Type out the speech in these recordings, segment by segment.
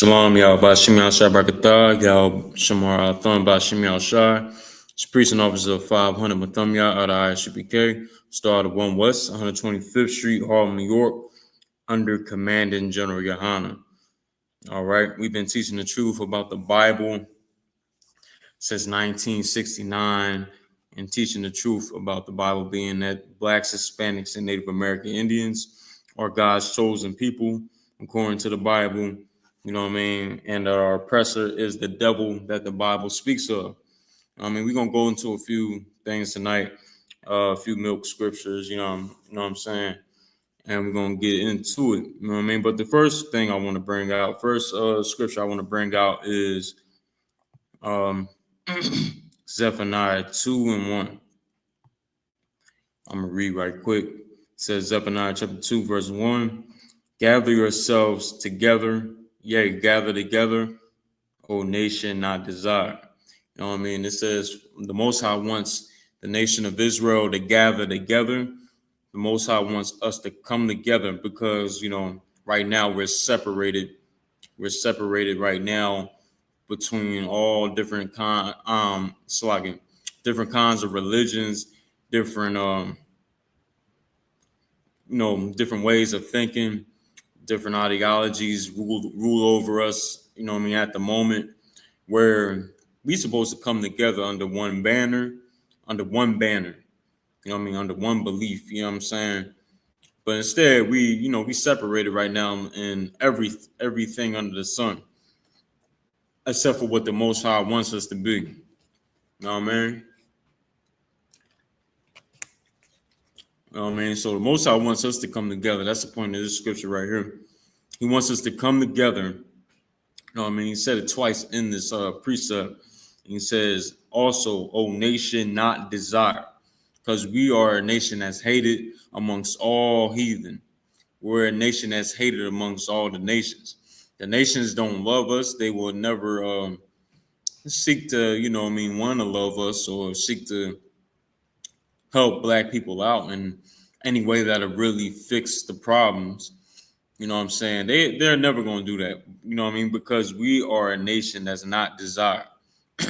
Shalom, y'all. Bashim Yashar Brakatah, y'all. Shamar Athon, Bashim Yashar. It's Priest and Officer of 500 Mathumya out of I.S.U.P.K. Star of 1 West, 125th Street, Harlem, New York, under Commanding General YAHANNA. All right, we've been teaching the truth about the Bible since 1969 and teaching the truth about the Bible being that Blacks, Hispanics, and Native American Indians are God's chosen people, according to the Bible. You know what I mean? And our oppressor is the devil that the Bible speaks of. I mean, we're going to go into a few things tonight, a few milk scriptures, you know what I'm saying? And we're going to get into it, you know what I mean? But the first thing I want to bring out, first scripture I want to bring out is Zephaniah 2:1. I'm going to read right quick. It says Zephaniah chapter 2, verse 1. Gather yourselves together, yea, gather together, O nation not desired. You know what I mean? It says the Most High wants the nation of Israel to gather together. The Most High wants us to come together because, right now we're separated. We're separated right now between all different different kinds of religions, different different ways of thinking, different ideologies rule over us, at the moment, where we supposed to come together under one banner, under one belief, you know what I'm saying? But instead, we separated right now in everything under the sun, except for what the Most High wants us to be. You know what I mean? You know what I mean? So the Most High wants us to come together. That's the point of this scripture right here. He wants us to come together. You know what I mean? He said it twice in this precept. He says, also, O nation not desired, because we are a nation that's hated amongst all heathen. We're a nation that's hated amongst all the nations. The nations don't love us. They will never seek to, want to love us or seek to help Black people out in any way that'll really fix the problems. You know what I'm saying? They're never going to do that. You know what I mean? Because we are a nation that's not desired.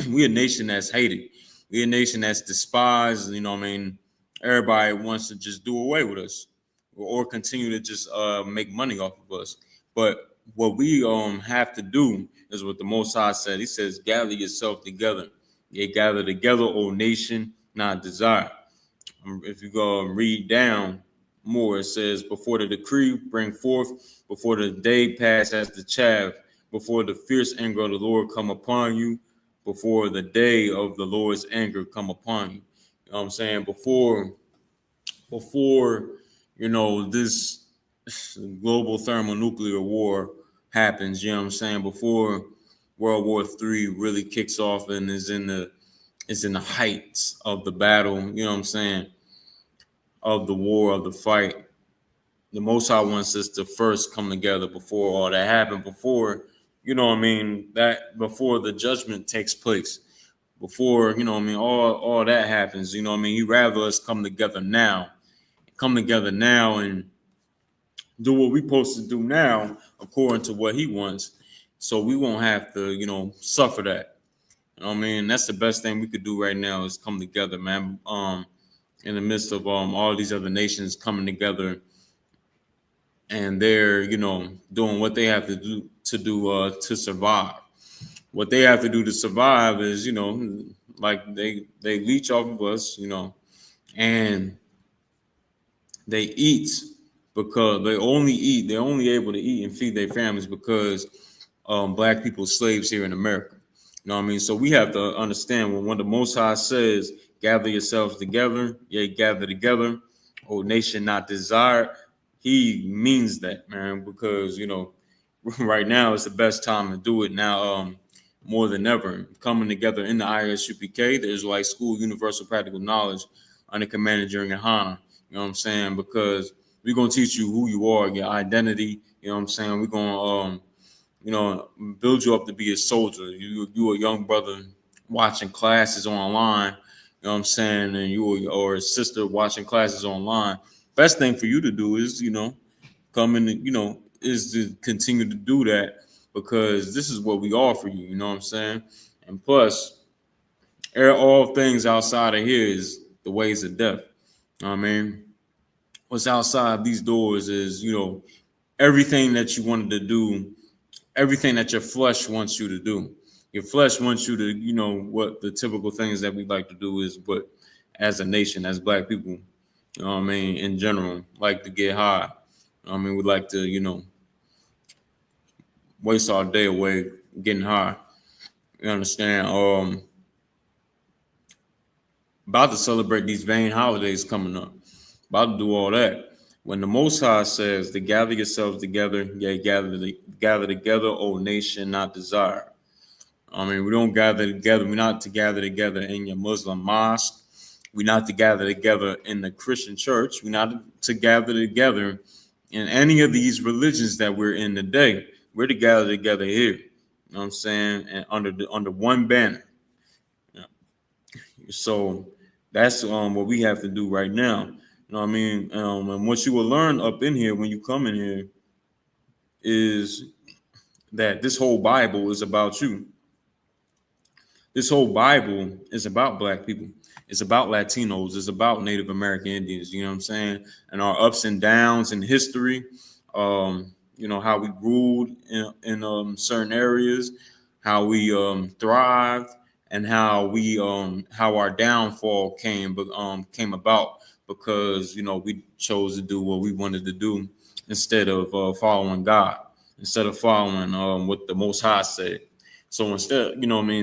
We're a nation that's hated. We're a nation that's despised. You know what I mean? Everybody wants to just do away with us or continue to just make money off of us. But what we have to do is what the Most High said. He says, gather yourself together. Yeah, gather together, O nation, not desired. If you go and read down more, it says, before the decree bring forth, before the day pass as the chaff, before the fierce anger of the Lord come upon you, before the day of the Lord's anger come upon you. You know what I'm saying? Before this global thermonuclear war happens, you know what I'm saying? Before World War III really kicks off and is in the heights of the battle, you know what I'm saying? Of the war, of the fight. The Most High wants us to first come together before all that happened, before, that before the judgment takes place, before, all that happens, He'd rather us come together now and do what we're supposed to do now, according to what He wants, so we won't have to, suffer that. You know what I mean? That's the best thing we could do right now is come together, man. In the midst of all these other nations coming together, and they're doing what they have to do to survive. What they have to do to survive is like they leech off of us, and they eat because they're only able to eat and feed their families because Black people slaves here in America. You know what I mean? So we have to understand when the Most High says, gather yourselves together, yea, gather together, O nation not desired, He means that, man, because, right now it's the best time to do it now, more than ever. Coming together in the I.S.U.P.K, the Israelite School Universal Practical Knowledge, under Commanding General YAHANNA, you know what I'm saying? Because we're going to teach you who you are, your identity, you know what I'm saying? We're going to, build you up to be a soldier. You a young brother watching classes online, you know what I'm saying? And or a sister watching classes online. Best thing for you to do is, come in, is to continue to do that because this is what we offer you. You know what I'm saying? And plus, all things outside of here is the ways of death. You know what I mean, what's outside these doors is, everything that you wanted to do, everything that your flesh wants you to do. Your flesh wants you to, what the typical things that we like to do is, but as a nation, as black people, in general, like to get high. We like to, waste our day away getting high. You understand? About to celebrate these vain holidays coming up. About to do all that. When the Most High says to gather yourselves together, gather together, O nation not desired. We don't gather together. We're not to gather together in your Muslim mosque. We're not to gather together in the Christian church. We're not to gather together in any of these religions that we're in today. We're to gather together here. You know what I'm saying? And under one banner. Yeah. So that's what we have to do right now. You know what I mean? And what you will learn up in here when you come in here is that this whole Bible is about you. This whole Bible is about black people. It's about Latinos. It's about Native American Indians. You know what I'm saying? And our ups and downs in history. How we ruled in certain areas, how we thrived, and how our downfall came about because we chose to do what we wanted to do instead of following God, instead of following what the Most High said. So instead,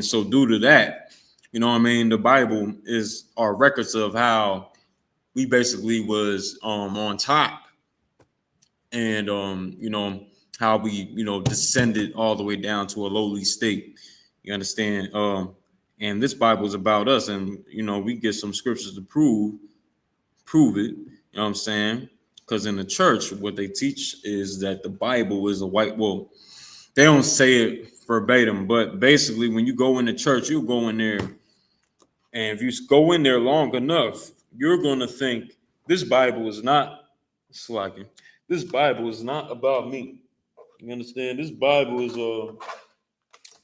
so due to that, the Bible is our records of how we basically was on top, and how we descended all the way down to a lowly state. You understand? And this Bible is about us, and we get some scriptures to prove it. You know what I'm saying? Because in the church, what they teach is that the Bible is a white wolf. They don't say it verbatim, but basically, when you go into church, you go in there, and if you go in there long enough, you're going to think this Bible is not slacking. This Bible is not about me. You understand? This Bible is I'm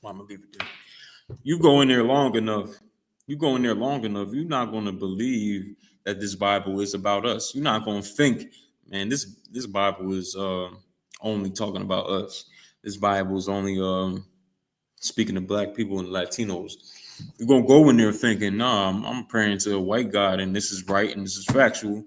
gonna leave it there. You go in there long enough, you're not going to believe that this Bible is about us. You're not going to think, man, this Bible is only talking about us. This Bible is only speaking to black people and Latinos. You're going to go in there thinking, nah, I'm praying to a white God and this is right and this is factual,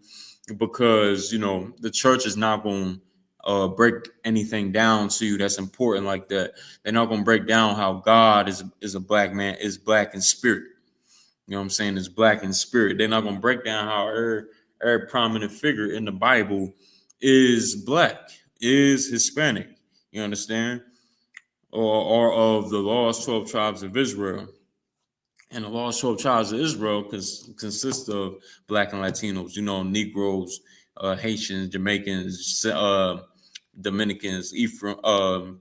because, the church is not going to break anything down to you that's important like that. They're not going to break down how God is a black man, is black in spirit. You know what I'm saying? Is black in spirit. They're not going to break down how every prominent figure in the Bible is black, is Hispanic. You understand? Or of the lost 12 tribes of Israel. And the lost 12 tribes of Israel consist of black and Latinos, Negroes, Haitians, Jamaicans, Dominicans,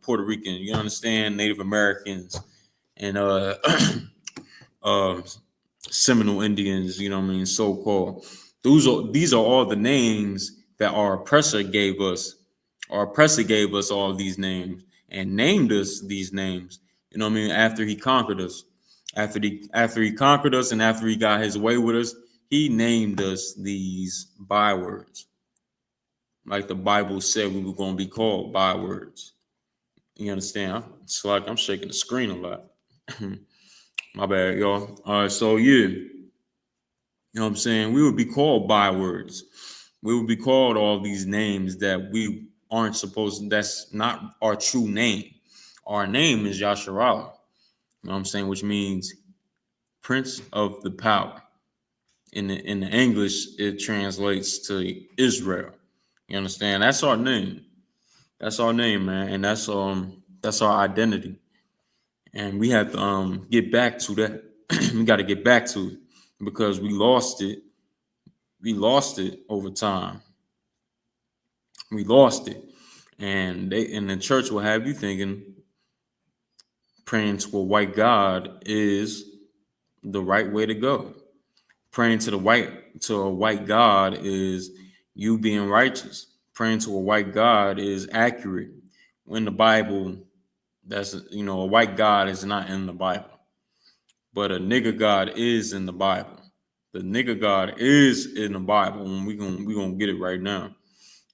Puerto Rican, you understand, Native Americans, and Seminole Indians, so-called. These are all the names that our oppressor gave us. Our oppressor gave us all these names and named us these names, after he conquered us. After he conquered us and after he got his way with us, he named us these bywords. Like the Bible said we were going to be called bywords. You understand? It's like I'm shaking the screen a lot. My bad, y'all. All right, so yeah. You know what I'm saying? We would be called bywords. We would be called all these names that we aren't supposed to, that's not our true name. Our name is Yasharal. You know what I'm saying? Which means Prince of the Power. In the English, it translates to Israel. You understand? That's our name. That's our name, man. And that's our identity. And we have to get back to that. We got to get back to it because we lost it. We lost it over time. We lost it. And they in the church will have you thinking praying to a white God is the right way to go. Praying to a white God is you being righteous. Praying to a white God is accurate when the Bible That's, a white God is not in the Bible, but a nigger God is in the Bible. The nigger God is in the Bible, and we gonna get it right now.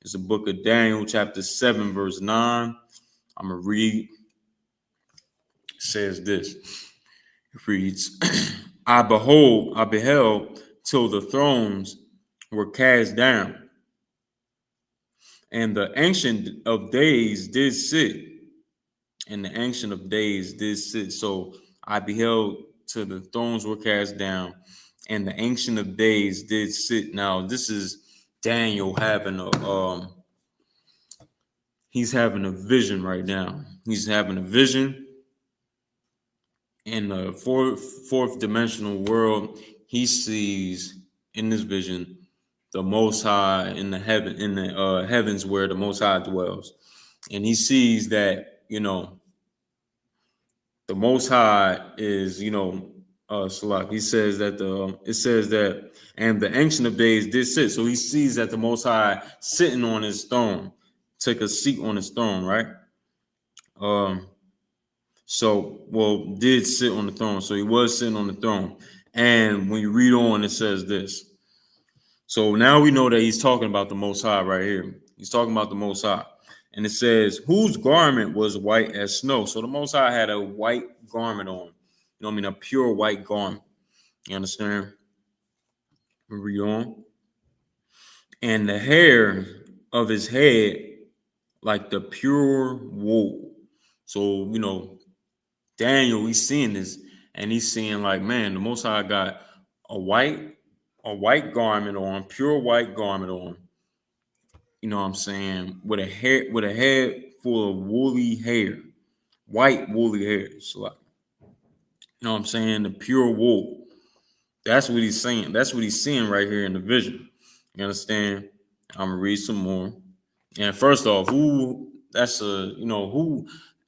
It's the book of Daniel, chapter 7, verse 9. I'm gonna read. It says this. It reads, I beheld till the thrones were cast down, and the Ancient of Days did sit. And the Ancient of Days did sit. So I beheld till the thrones were cast down, and the Ancient of Days did sit. Now, this is Daniel having he's having a vision right now. He's having a vision in the fourth dimensional world. He sees in this vision the Most High in the heavens where the Most High dwells, and he sees that the Most High is Salak. He says that it says that, and the Ancient of Days did sit. So he sees that the Most High sitting on his throne, take a seat on his throne, right? Did sit on the throne. So he was sitting on the throne. And when you read on, it says this. So now we know that he's talking about the Most High right here. He's talking about the Most High. And it says, whose garment was white as snow. So the Most High had a white garment on. A pure white garment. You understand? We read on. And the hair of his head like the pure wool. So, Daniel, he's seeing this, and he's seeing like, man, the Most High got a white garment on, pure white garment on. You know what I'm saying? With a head full of woolly hair, white woolly hair. So like, you know what I'm saying? The pure wool. That's what he's saying. That's what he's seeing right here in the vision. You understand? I'm gonna read some more. And first off, who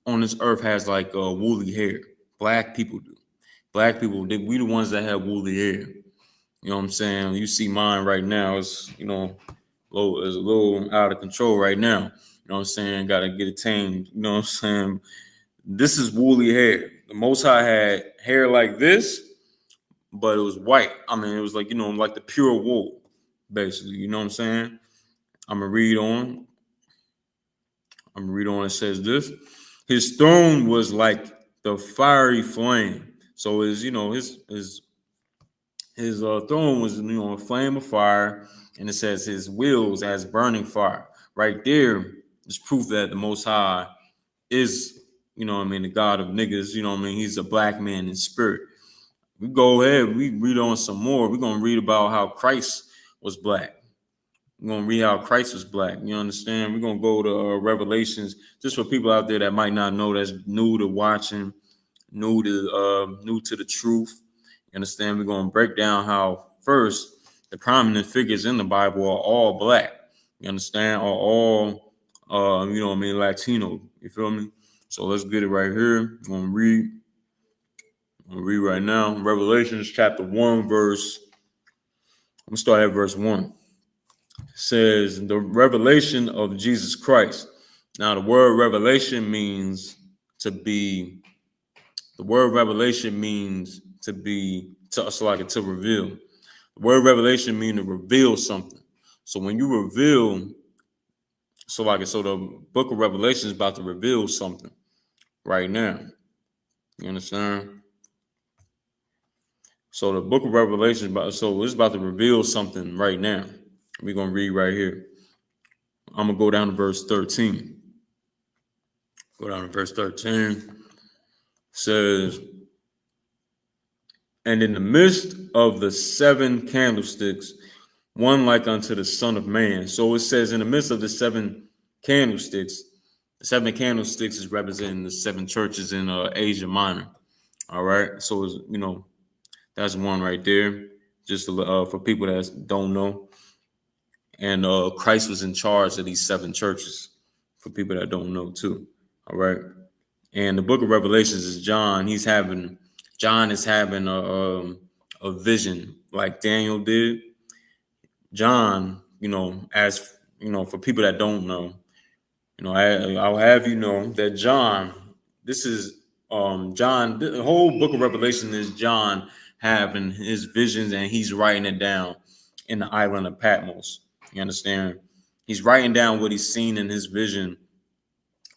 on this earth has like woolly hair? Black people do. Black people, we the ones that have woolly hair. You know what I'm saying? You see mine right now. It's a little out of control right now. You know what I'm saying? Got to get it tamed. You know what I'm saying? This is woolly hair. The Most High had hair like this, but it was white. I mean, it was like, like the pure wool, basically. You know what I'm saying? I'm going to read on. It says this. His throne was like the fiery flame. So his throne was a flame of fire, and it says his wheels as burning fire. Right there is proof that the Most High is, the God of niggas. He's a black man in spirit. We go ahead, we read on some more. We're gonna read about how Christ was black. We're gonna read how Christ was black. You understand? We're gonna go to Revelations, just for people out there that might not know, that's new to watching, new to the truth. You understand? We're gonna break down how first the prominent figures in the Bible are all black. You understand? Are all Latino. You feel me? So let's get it right here. I'm gonna read right now. Revelations chapter 1, verse. I'm gonna start at verse 1. It says the revelation of Jesus Christ. Now the word revelation means to be. The word revelation means to reveal. The word revelation means to reveal something. So when you reveal, so the book of Revelation is about to reveal something right now. You understand? So the book of Revelation it's about to reveal something right now. We're gonna read right here. I'm gonna go down to verse 13. Go down to verse 13. It says, and in the midst of the seven candlesticks, one like unto the Son of Man. So it says, in the midst of the seven candlesticks, the seven candlesticks is representing the seven churches in Asia Minor. All right. So it's, that's one right there. Just for people that don't know. And Christ was in charge of these seven churches, for people that don't know too. All right. And the book of Revelations is John. John is having a vision like Daniel did. John, for people that don't know, I'll have you know that John this is John. The whole book of Revelation is John having his visions, and he's writing it down in the island of Patmos. You understand? He's writing down what he's seen in his vision,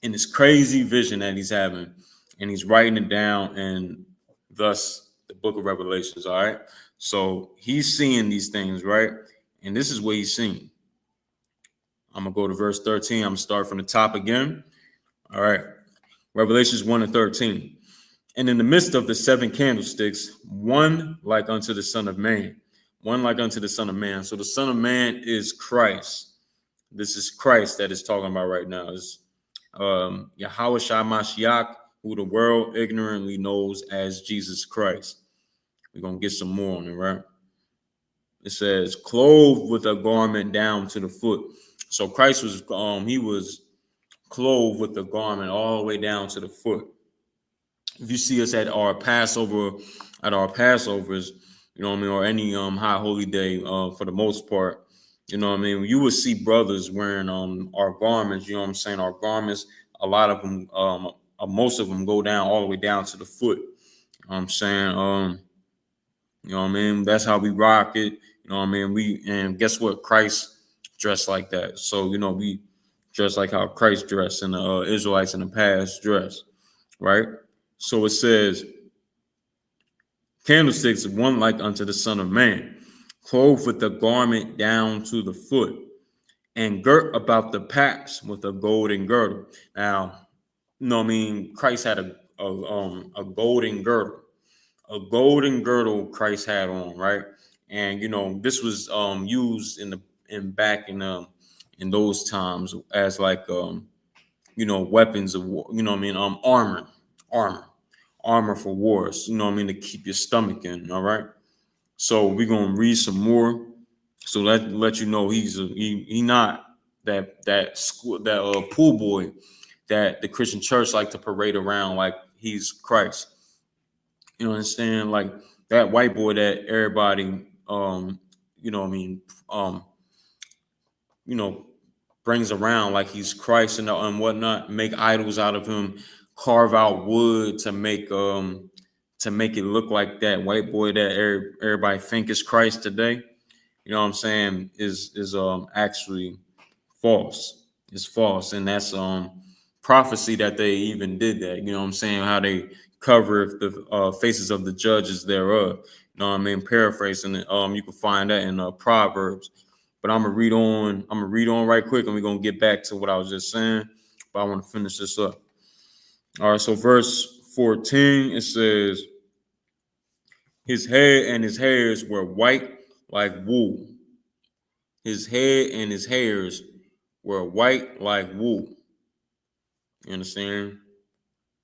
in this crazy vision that he's having, and he's writing it down, and thus the book of Revelations. All right. So he's seeing these things, right? And this is what he's seeing. I'm gonna go to verse 13. I'm gonna start from the top again. All right. Revelations 1 and 13. And in the midst of the seven candlesticks, one like unto the Son of Man, one like unto the Son of Man. So the Son of Man is Christ. This is Christ that is talking about right now. Is YAHANNA, who the world ignorantly knows as Jesus Christ. We're gonna get some more on it, right? It says, clothed with a garment down to the foot. So Christ was he was clothed with the garment all the way down to the foot. If you see us at our Passovers, you know what I mean, or any high holy day, for the most part, you know what I mean, you would see brothers wearing our garments, you know what I'm saying, our garments, a lot of them, most of them go down all the way down to the foot. You know what I'm saying, you know what I mean, that's how we rock it. You know what I mean, and guess what, Christ dressed like that. So, you know, we dress like how Christ dressed and the Israelites in the past dressed, right? So it says, candlesticks, one like unto the Son of Man, clothed with the garment down to the foot, and girt about the paps with a golden girdle. Now, you know what I mean, Christ had a golden girdle. A golden girdle Christ had on, right? And you know, this was used back in those times as like you know, weapons of war, you know what I mean, armor for wars, you know what I mean, to keep your stomach in. All right. So we're gonna read some more. So let you know he not that pool boy that the Christian church like to parade around like he's Christ. You understand? Like that white boy that everybody you know what I mean, you know, brings around like he's Christ and whatnot, make idols out of him, carve out wood to make it look like that white boy that everybody think is Christ today. You know what I'm saying? Is actually false. It's false, and that's prophecy that they even did that. You know what I'm saying? How they cover the faces of the judges thereof. You know what I mean? Paraphrasing it. You can find that in Proverbs. But I'm gonna read on. I'm gonna read on right quick, and we're gonna get back to what I was just saying. But I want to finish this up. All right. So verse 14 it says, "His head and his hairs were white like wool. His head and his hairs were white like wool." You understand?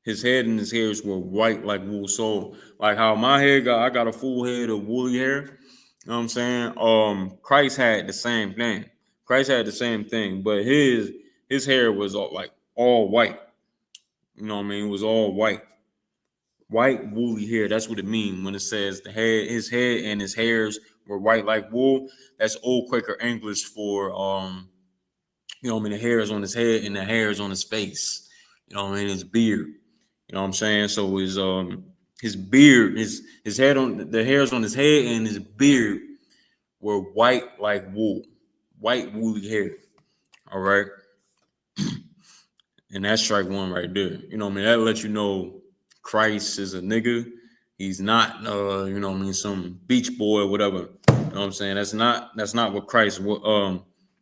His head and his hairs were white like wool. So, like how my hair I got a full head of woolly hair. You know what I'm saying? Christ had the same thing. Christ had the same thing, but his hair was all white. You know what I mean? It was all white. White woolly hair. That's what it means when it says his head and his hairs were white like wool. That's old Quaker English for you know what I mean, the hairs on his head and the hairs on his face. You know what I mean? His beard. You know what I'm saying? So his beard, his head on the hairs on his head and his beard were white like wool, white woolly hair. All right. And that's strike one right there. You know what I mean? That lets you know Christ is a nigga. He's not you know what I mean, some beach boy or whatever. You know what I'm saying? That's not what Christ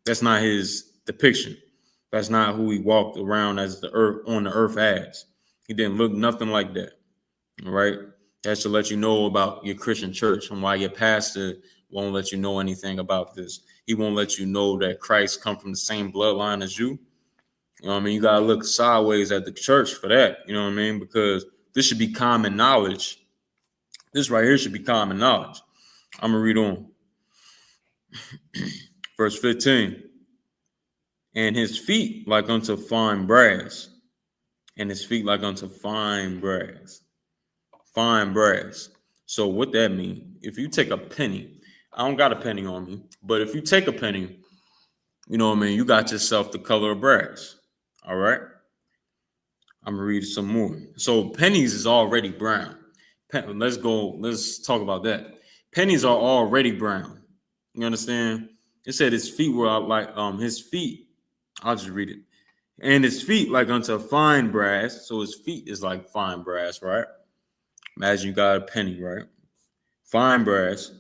that's not his depiction. That's not who he walked around as the earth as. He didn't look nothing like that. All right. That should let you know about your Christian church and why your pastor won't let you know anything about this. He won't let you know that Christ come from the same bloodline as you. You know what I mean? You got to look sideways at the church for that. You know what I mean? Because this should be common knowledge. This right here should be common knowledge. I'm going to read on. Verse 15. And his feet like unto fine brass. And his feet like unto fine brass. Fine brass. So what that mean? If you take a penny, I don't got a penny on me, but if you take a penny, you know what I mean, you got yourself the color of brass. All right. I'm gonna read some more. So pennies is already brown. Let's go. Let's talk about that. Pennies are already brown. You understand? It said his feet were like his feet. I'll just read it. And his feet like unto fine brass. So his feet is like fine brass, right? Imagine you got a penny, right? Fine brass.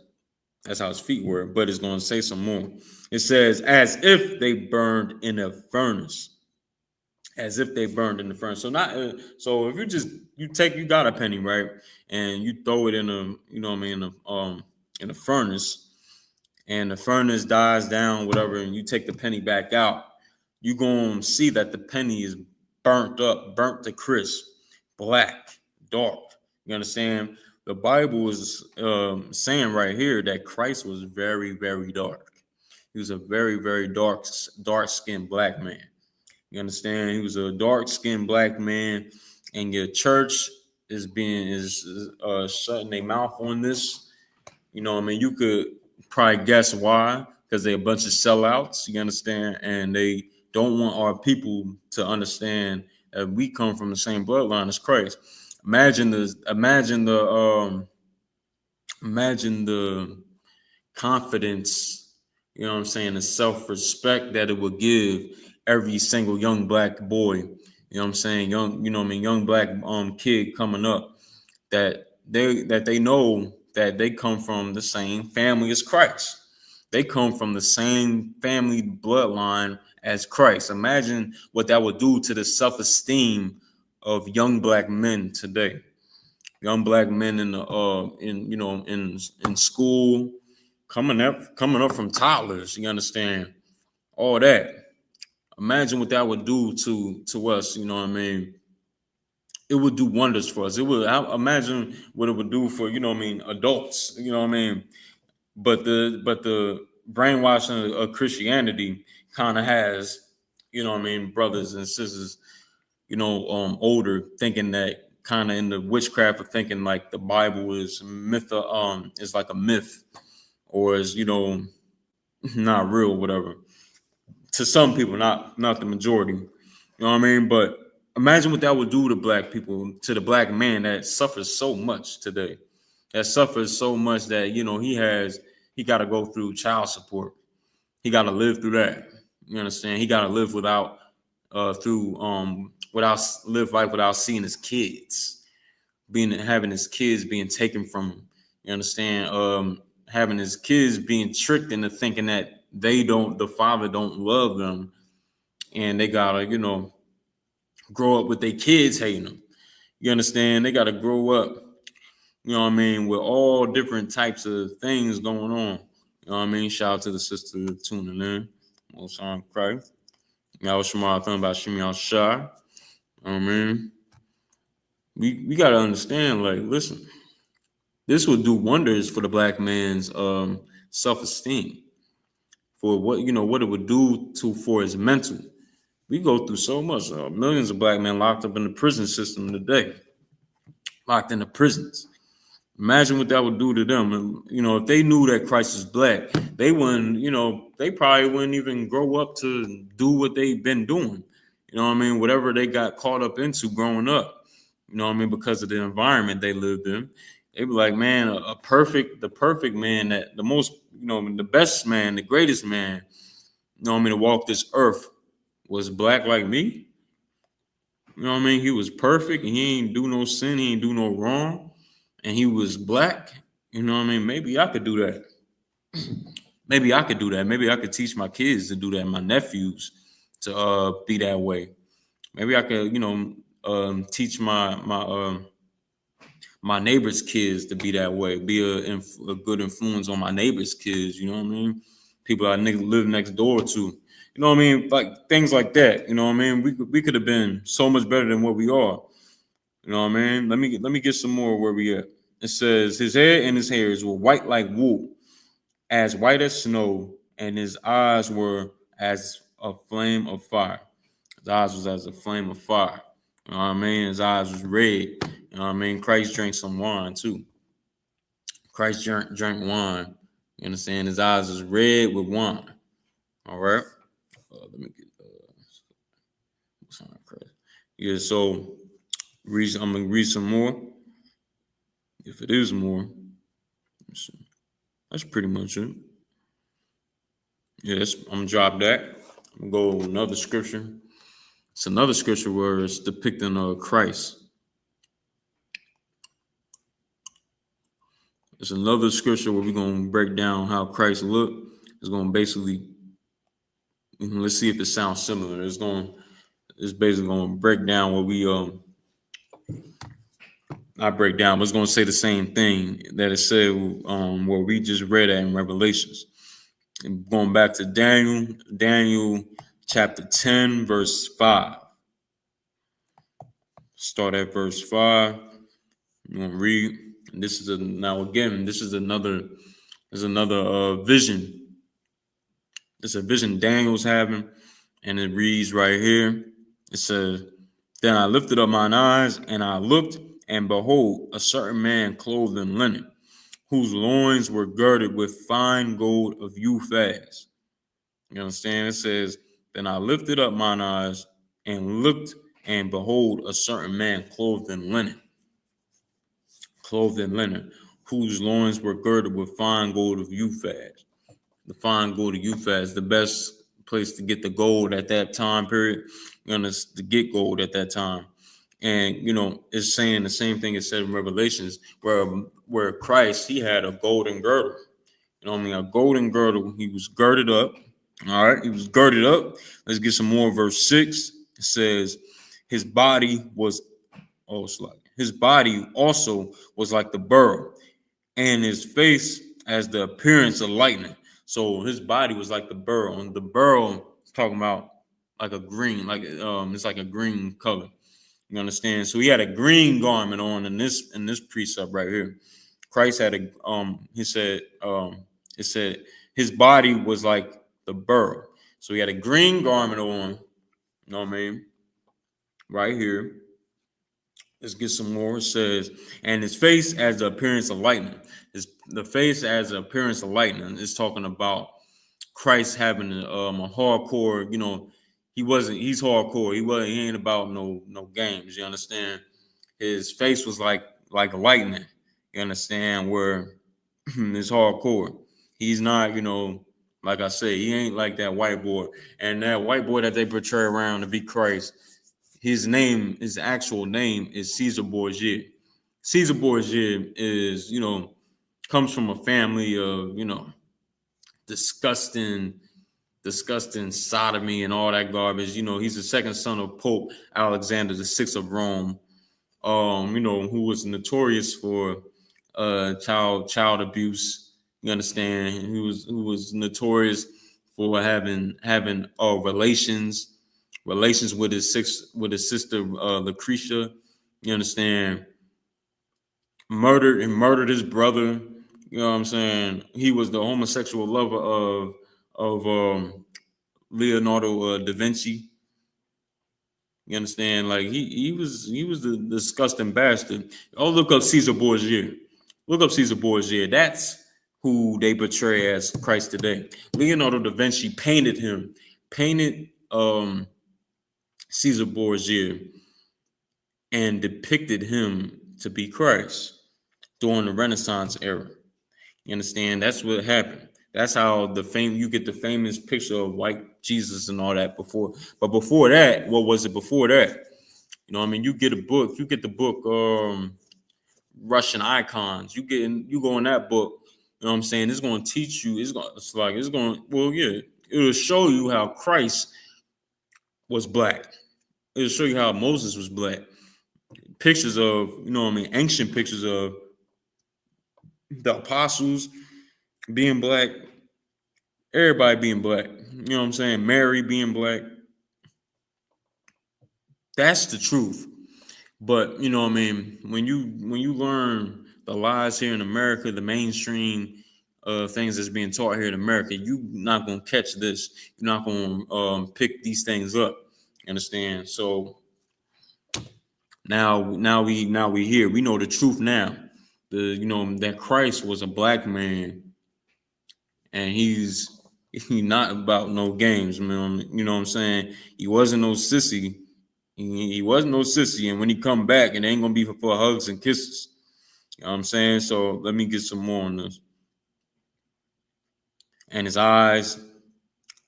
That's how his feet were. But it's going to say some more. It says, as if they burned in a furnace. As if they burned in the furnace. So not so if you got a penny, right? And you throw it in a, in a furnace, and the furnace dies down, whatever, and you take the penny back out, you're gonna see that the penny is burnt up, burnt to crisp, black, dark. You understand? The Bible is saying right here that Christ was very, very dark. He was a very, very dark skinned black man. You understand? He was a dark skinned black man, and your church is shutting their mouth on this. You know, you could probably guess why, because they're a bunch of sellouts. You understand, and they don't want our people to understand that we come from the same bloodline as Christ. Imagine the confidence, you know what I'm saying, the self-respect that it would give every single young black boy, you know what I'm saying, young black kid coming up, that they know that they come from the same family as Christ. They come from the same family bloodline as Christ. Imagine what that would do to the self-esteem of young black men today. Young black men in school, coming up from toddlers, you understand? All that. Imagine what that would do to us, you know what I mean? It would do wonders for us. Imagine what it would do for, adults, you know what I mean? But the brainwashing of Christianity kind of has, brothers and sisters, older, thinking that, kind of in the witchcraft of thinking like the Bible is like a myth, or is, not real, whatever. To some people, not the majority. You know what I mean? But imagine what that would do to black people, to the black man that suffers so much today. That suffers so much that, he got to go through child support. He got to live through that. You understand? He got to live live life without seeing his kids, having his kids being taken from him. You understand? Having his kids being tricked into thinking that the father don't love them, and they gotta, grow up with their kids hating them. You understand? They gotta grow up, with all different types of things going on. You know what I mean? Shout out to the sister tuning in. Most on Christ. Y'all Shema talking about Shimi al Shah. You know what I mean? We gotta understand, like, listen, this would do wonders for the black man's self-esteem, for what it would do for his mental. We go through so much. Millions of black men locked up in the prison system today, locked in the prisons. Imagine what that would do to them. And, if they knew that Christ is black, they wouldn't, they probably wouldn't even grow up to do what they've been doing. You know what I mean? Whatever they got caught up into growing up, because of the environment they lived in. They be like, man, the perfect man, that the most, the best man, the greatest man, to walk this earth was black like me. You know what I mean? He was perfect, and he ain't do no sin, he ain't do no wrong, and he was black. You know what I mean? Maybe I could do that. Maybe I could do that. Maybe I could teach my kids to do that, my nephews to be that way. Maybe I could, teach my neighbor's kids to be that way, be a good influence on my neighbor's kids. You know what I mean? People I live next door to. You know what I mean? Like things like that. You know what I mean? We could have been so much better than what we are. You know what I mean? Let me get some more where we at. It says his hair and his hairs were white like wool, as white as snow, and his eyes were as a flame of fire. His eyes was as a flame of fire. You know what I mean? His eyes was red. You know what I mean? Christ drank some wine too. Christ drank wine. You understand? His eyes was red with wine. All right. Let me get. Yeah, so I'm gonna read some more. If it is more, that's pretty much it. Yes, I'm gonna drop that. I'm gonna go another scripture. It's another scripture where it's depicting Christ. It's another scripture where we're gonna break down how Christ looked. It's gonna basically, let's see if it sounds similar. It's basically gonna break down what we not break down, but it's gonna say the same thing that it said what we just read at in Revelations. And going back to Daniel chapter 10, verse 5. Start at verse 5. I'm gonna read. And this is another vision. It's a vision Daniel's having, and it reads right here. It says, "Then I lifted up mine eyes, and I looked, and behold, a certain man clothed in linen, whose loins were girded with fine gold of Uphaz." You understand? It says, "Then I lifted up mine eyes and looked, and behold, a certain man clothed in linen, whose loins were girded with fine gold of Uphaz." The fine gold of Uphaz, the best place to get the gold at that time period, to get gold at that time. And it's saying the same thing it said in Revelations, where Christ, he had a golden girdle. A golden girdle. He was girded up. All right, he was girded up. Let's get some more. Verse 6. It says, his body also was like the beryl, and his face as the appearance of lightning. So his body was like the beryl, and the beryl is talking about like a green, it's like a green color. You understand? So he had a green garment on in this precept right here. Christ had it said his body was like the beryl. So he had a green garment on, you know what I mean? Right here. Let's get some more. It says, and his face as the appearance of lightning. The face as the appearance of lightning is talking about Christ having a hardcore, he's hardcore. He ain't about no games, you understand? His face was like lightning, you understand, where it's hardcore. He's not, like I say, he ain't like that white boy. And that white boy that they portray around to be Christ, his actual name is Caesar Borgia. Caesar Borgia is, comes from a family of, disgusting sodomy and all that garbage. He's the second son of Pope Alexander VI of Rome, who was notorious for child abuse. You understand? Who was notorious for having relations with his sister Lucretia. You understand? Murdered his brother. You know what I'm saying? He was the homosexual lover of Leonardo da Vinci. You understand? Like he was the disgusting bastard. Oh, look up Caesar Borgia. Look up Caesar Borgia. That's who they portray as Christ today. Leonardo da Vinci painted Caesar Borgia and depicted him to be Christ during the Renaissance era. You understand? That's what happened. That's how you get the famous picture of white Jesus and all that before. But before that, what was it before that? You get the book Russian icons. You go in that book, you know what I'm saying? It's going to teach you, it'll show you how Christ was black. It'll show you how Moses was black. Pictures of, ancient pictures of the apostles being black, everybody being black. You know what I'm saying? Mary being black. That's the truth. But when you learn the lies here in America, the mainstream things that's being taught here in America, you're not gonna catch this. You're not gonna pick these things up. Understand? So now we here. We know the truth now. That Christ was a black man, and he's not about no games, man. You know what I'm saying? He wasn't no sissy. He wasn't no sissy, and when he come back, it ain't gonna be for hugs and kisses. You know what I'm saying? So let me get some more on this. And his eyes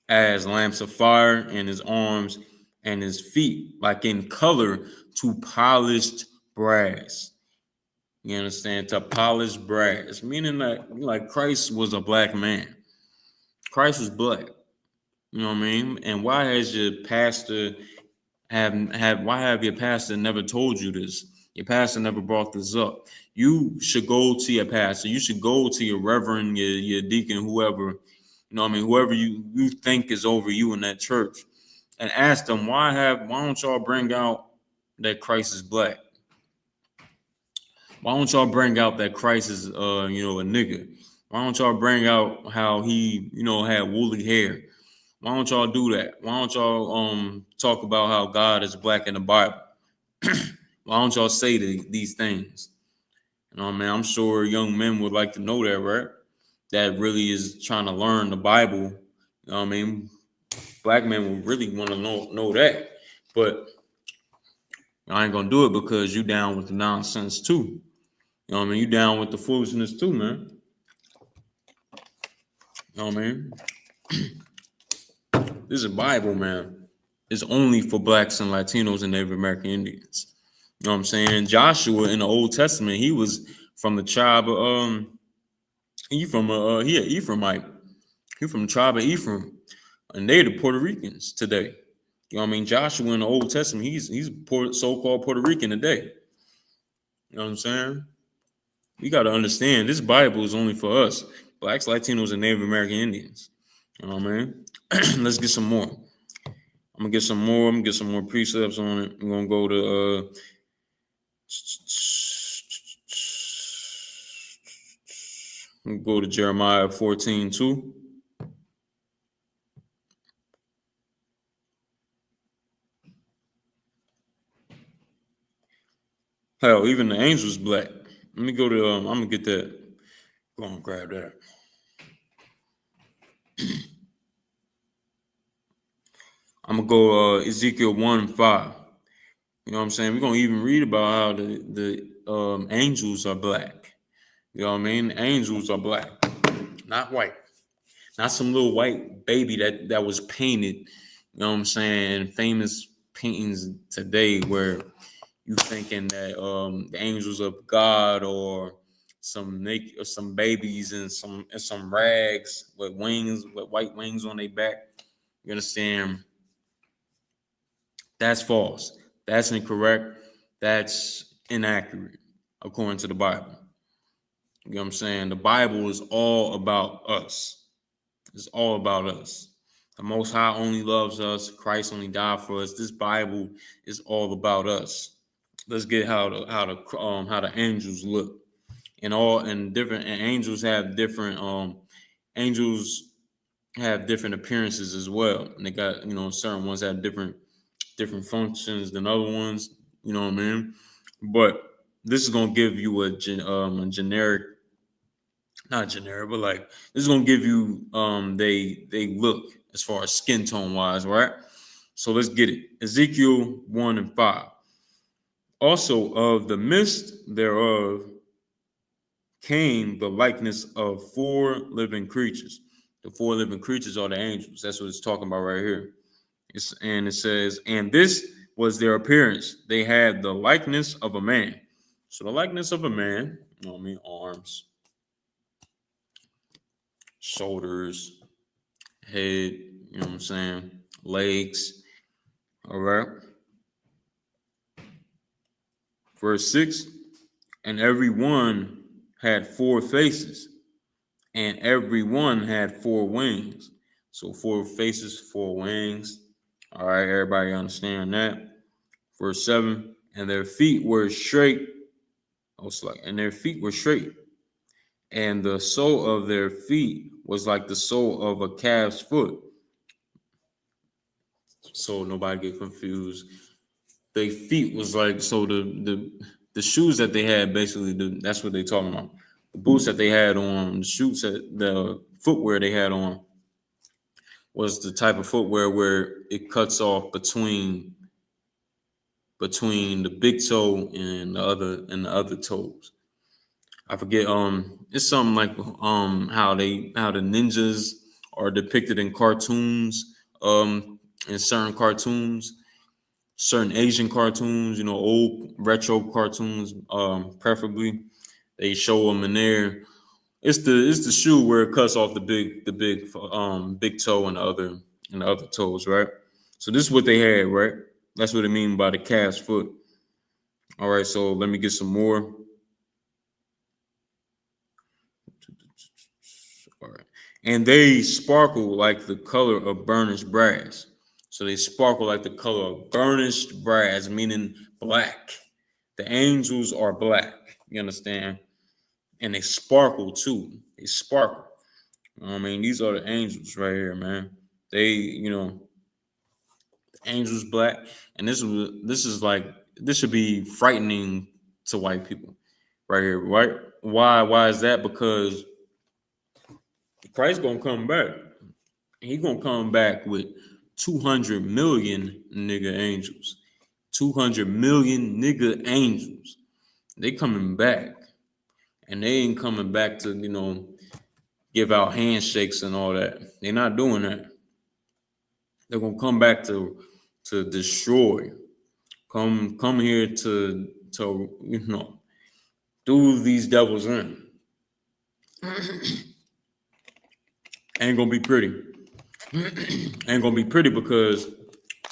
as lamps of fire, and his arms and his feet like in color to polished brass. You understand? To polished brass, meaning that like Christ was a black man. Christ was black. You know what I mean? And why has your pastor why have your pastor never told you this? Your pastor never brought this up. You should go to your pastor. You should go to your reverend, your deacon, whoever, you know what I mean, whoever you think is over you in that church, and ask them why don't y'all bring out that Christ is black? Why don't y'all bring out that Christ is a nigga? Why don't y'all bring out how he, had woolly hair? Why don't y'all do that? Why don't y'all talk about how God is black in the Bible? Why don't y'all say these things? You know what I mean? I'm sure young men would like to know that, right? That really is trying to learn the Bible. You know what I mean? Black men would really want to know that. But I ain't gonna do it because you down with the nonsense too. You know what I mean? You down with the foolishness too, man. You know what I mean? This is Bible, man. It's only for blacks and Latinos and Native American Indians. You know what I'm saying? Joshua in the Old Testament, he was from the tribe of Ephraimite. He from the tribe of Ephraim. And they're the Puerto Ricans today. You know what I mean? Joshua in the Old Testament, he's so-called Puerto Rican today. You know what I'm saying? You got to understand, this Bible is only for us, blacks, Latinos, and Native American Indians. You know what I mean? Let's get some more. I'm gonna get some more precepts on it. I'm gonna go to Jeremiah 14:2. Hell, even the angels black. Let me go to I'm gonna get that. Go on, grab that. I'm gonna go Ezekiel 1:5. You know what I'm saying? We're gonna even read about how the angels are black. You know what I mean? Angels are black, not white. Not some little white baby that was painted. You know what I'm saying? Famous paintings today where you thinking that the angels of God or some naked or some babies and some rags with wings, with white wings on their back. You understand? That's false. That's incorrect. That's inaccurate according to the Bible. You know what I'm saying? The Bible is all about us. It's all about us. The Most High only loves us. Christ only died for us. This Bible is all about us. Let's get how the angels look, and angels have different appearances as well. And they got certain ones have different functions than other ones. You know what I mean? But this is gonna give you a generic, not generic, but like this is gonna give you they look as far as skin tone wise, right? So let's get it. Ezekiel 1:5. Also of the mist thereof came the likeness of four living creatures. The four living creatures are the angels. That's what it's talking about right here. It says, and this was their appearance. They had the likeness of a man. So the likeness of a man, you know what I mean, arms, shoulders, head, you know what I'm saying, legs. All right. Verse 6, and every one had four faces, and every one had four wings. So 4 faces, 4 wings. All right, everybody understand that. Verse 7, and their feet were straight. And their feet were straight, and the sole of their feet was like the sole of a calf's foot. So nobody get confused. Their feet was like, so the shoes that they had, basically, that's what they talking about. The boots that they had on, the footwear they had on was the type of footwear where it cuts off between between the big toe and the other toes. I forget. It's something like how the ninjas are depicted in cartoons. In certain cartoons, certain Asian cartoons, old retro cartoons, preferably they show them in there. It's the shoe where it cuts off the big toe and the other toes, right? So this is what they had, right? That's what it mean by the calf's foot. All right, so let me get some more. All right. And they sparkle like the color of burnished brass. So they sparkle like the color of burnished brass, meaning black. The angels are black. You understand? And they sparkle too. They sparkle. I mean, these are the angels right here, man. The angels black, and this should be frightening to white people, right here, right? Why is that? Because Christ gonna come back. He gonna come back with 200 million nigga angels. 200 million nigga angels. They coming back. And they ain't coming back to, give out handshakes and all that. They're not doing that. They're gonna come back to destroy. Come here to do these devils in. Ain't gonna be pretty. Ain't gonna be pretty because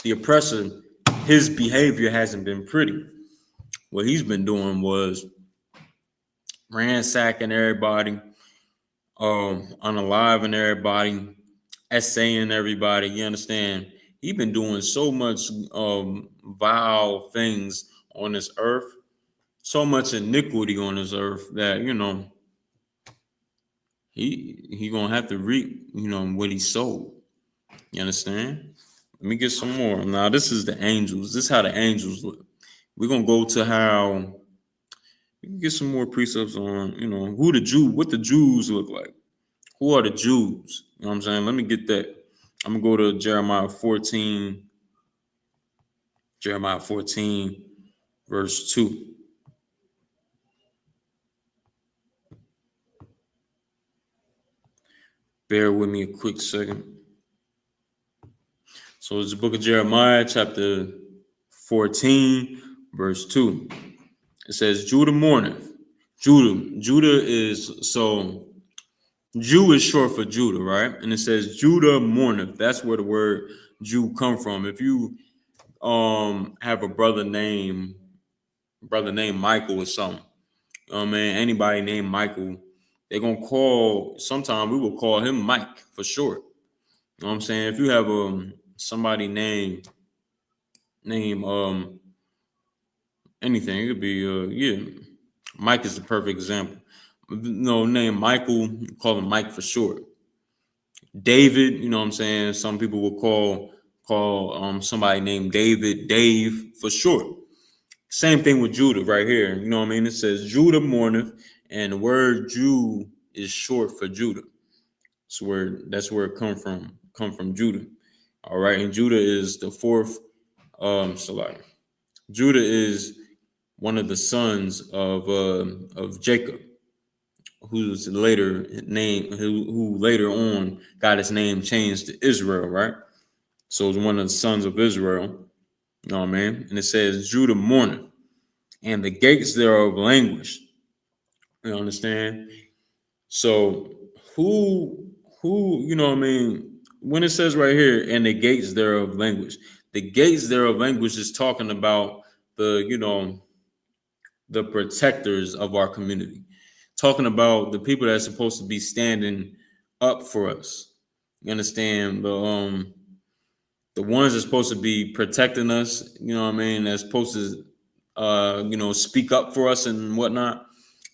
the oppressor, his behavior hasn't been pretty. What he's been doing was ransacking everybody, unaliving everybody, essaying everybody. You understand? He's been doing so much vile things on this earth, so much iniquity on this earth that he gonna have to reap what he sowed. You understand? Let me get some more. Now this is the angels. This is how the angels look. We're gonna go to how we can get some more precepts on what the Jews look like. Who are the Jews? You know what I'm saying? Let me get that. I'm gonna go to Jeremiah 14, verse 2. Bear with me a quick second. So it's the book of Jeremiah, chapter 14, verse 2. It says, Judah mourneth. Judah is, so Jew is short for Judah, right? And it says Judah mourneth. That's where the word Jew come from. If you have a brother named Michael or something, man, anybody named Michael, they're gonna sometimes we will call him Mike for short. You know what I'm saying? If you have somebody named anything, it could be Mike is the perfect example. Name Michael, call him Mike for short. David, you know what I'm saying? Some people will call somebody named David Dave for short. Same thing with Judah right here. You know what I mean? It says Judah mourneth, and the word Jew is short for Judah. That's where it come from Judah. All right, and Judah is the fourth. Judah is one of the sons of Jacob, who later on got his name changed to Israel, right? So it's one of the sons of Israel. You know what I mean? And it says Judah mourneth, and the gates thereof languish. You understand? So who you know what I mean? When it says right here, and the gates thereof languish, the gates thereof languish is talking about the protectors of our community, talking about the people that's supposed to be standing up for us. You understand? The ones that's supposed to be protecting us, you know what I mean, that's supposed to speak up for us and whatnot.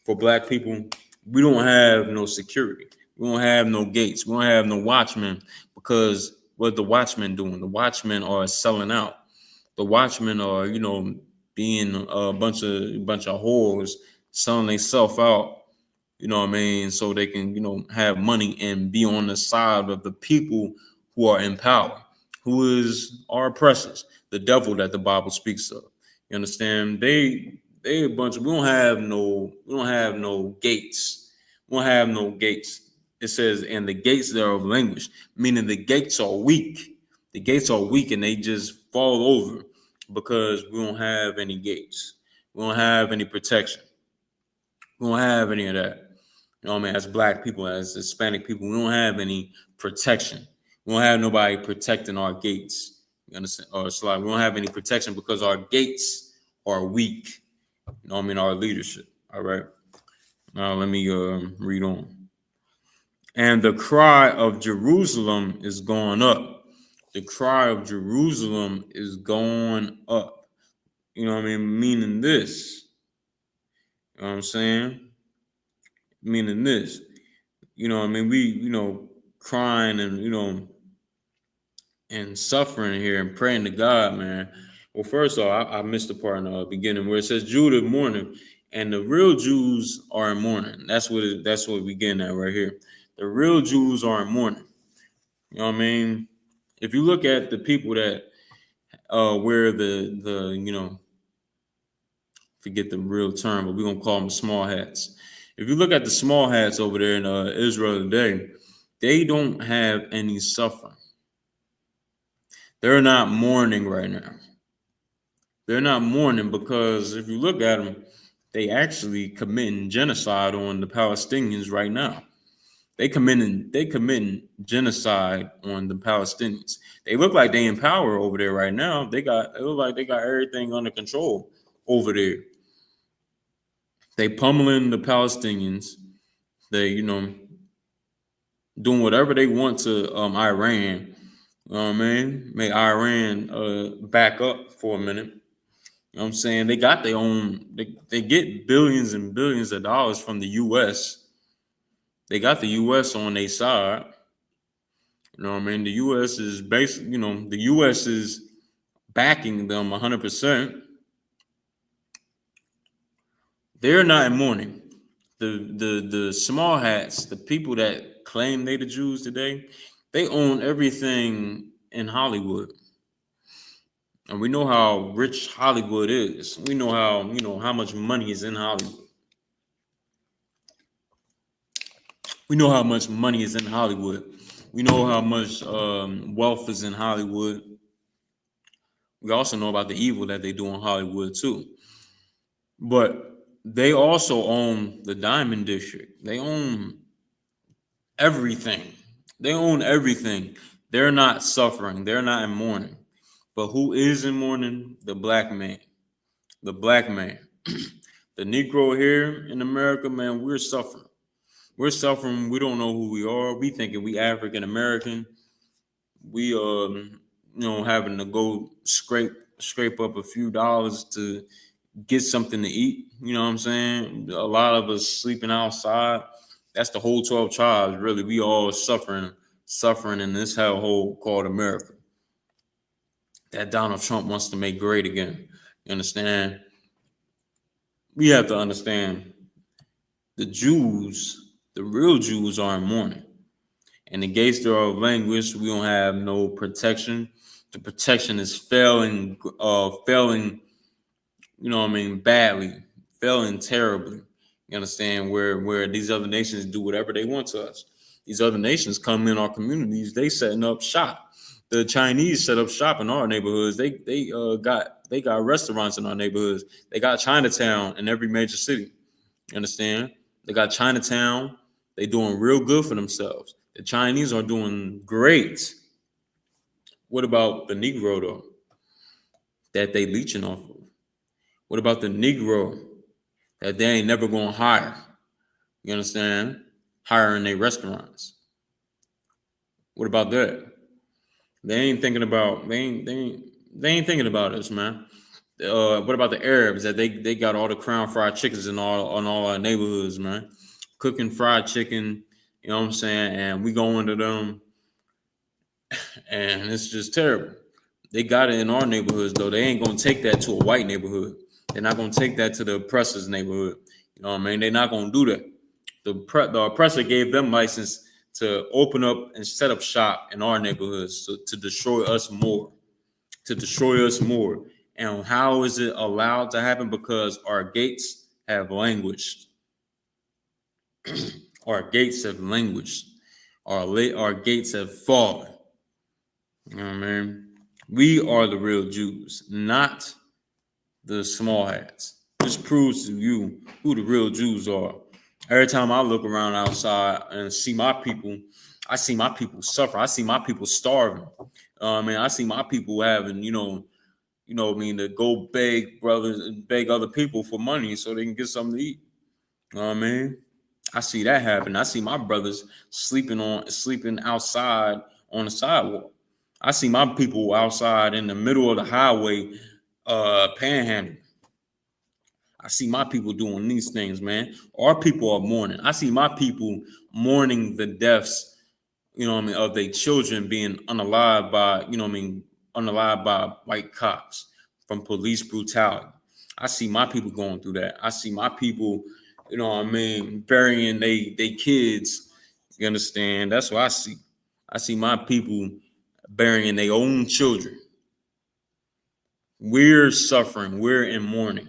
For black people, we don't have no security. We don't have no gates. We don't have no watchmen, because what the watchmen doing? The watchmen are selling out. The watchmen are, being a bunch of whores, selling themselves out, you know what I mean, so they can, have money and be on the side of the people who are in power, who is our oppressors, the devil that the Bible speaks of. You understand? They a bunch of, we don't have no gates. We don't have no gates. It says, and the gates thereof languish, meaning the gates are weak. The gates are weak and they just fall over because we don't have any gates. We don't have any protection. We don't have any of that. You know what I mean? As black people, as Hispanic people, we don't have any protection. We don't have nobody protecting our gates. You understand? Or it's like we don't have any protection because our gates are weak. You know what I mean? Our leadership. All right. Now let me read on. And the cry of Jerusalem is going up. The cry of Jerusalem is going up. You know what I mean? Meaning this. You know what I'm saying? Meaning this. You know what I mean? We, crying and, and suffering here and praying to God, man. Well, first off, I missed the part in the beginning where it says Judah mourning, and the real Jews are in mourning. That's what we getting at right here. The real Jews are in mourning. You know what I mean? If you look at the people that wear the forget the real term, but we're gonna call them small hats. If you look at the small hats over there in Israel today, they don't have any suffering. They're not mourning right now. They're not mourning because if you look at them, they actually committing genocide on the Palestinians right now. They committing genocide on the Palestinians. They look like they in power over there right now. It look like they got everything under control over there. They pummeling the Palestinians. They, doing whatever they want to Iran. You know what I mean? Make Iran back up for a minute. You know what I'm saying? They got their own, they get billions and billions of dollars from the U.S. They got the U.S. on their side. You know what I mean? The U.S. is basically, the U.S. is backing them 100%. They're not in mourning. The small hats, the people that claim they the Jews today, they own everything in Hollywood. And we know how rich Hollywood is. We know how much money is in Hollywood. We know how much money is in Hollywood. We know how much wealth is in Hollywood. We also know about the evil that they do in Hollywood too. But they also own the Diamond District. They own everything. They own everything. They're not suffering. They're not in mourning. But who is in mourning? The black man. The black man. The Negro here in America, man, we're suffering. We're suffering. We don't know who we are. We thinking we African American. We having to go scrape up a few dollars to get something to eat. You know what I'm saying? A lot of us sleeping outside. That's the whole 12 tribes, really. We all suffering in this hellhole called America that Donald Trump wants to make great again. You understand? We have to understand the Jews, the real Jews, are in mourning. And the gates thereof languish. We don't have no protection. The protection is failing, badly, failing terribly. You understand? Where these other nations do whatever they want to us. These other nations come in our communities, they setting up shop. The Chinese set up shop in our neighborhoods. They got restaurants in our neighborhoods. They got Chinatown in every major city. You understand? They got Chinatown. They doing real good for themselves. The Chinese are doing great. What about the Negro though? That they leeching off of? What about the Negro that they ain't never gonna hire? You understand? Hiring their restaurants. What about that? They ain't thinking about us, man. What about the Arabs that they got all the Crown fried chickens in all our neighborhoods, man? Cooking fried chicken, you know what I'm saying? And we go into them, and it's just terrible. They got it in our neighborhoods, though. They ain't gonna take that to a white neighborhood. They're not gonna take that to the oppressor's neighborhood. You know what I mean? They're not gonna do that. The oppressor gave them license to open up and set up shop in our neighborhoods to destroy us more, And how is it allowed to happen? Because our gates have languished. Our gates have languished. Our gates have fallen. You know what I mean? We are the real Jews, not the small hats. This proves to you who the real Jews are. Every time I look around outside and see my people, I see my people suffer. I see my people starving. I see my people having, to go beg brothers and beg other people for money so they can get something to eat. You know what I mean? I see that happen. I see my brothers sleeping outside on the sidewalk. I see my people outside in the middle of the highway, panhandling. I see my people doing these things, man. Our people are mourning. I see my people mourning the deaths, of their children being unalived by, unalived by white cops from police brutality. I see my people going through that. I see my people, burying they kids. You understand? That's what I see. I see my people burying their own children. We're suffering. We're in mourning.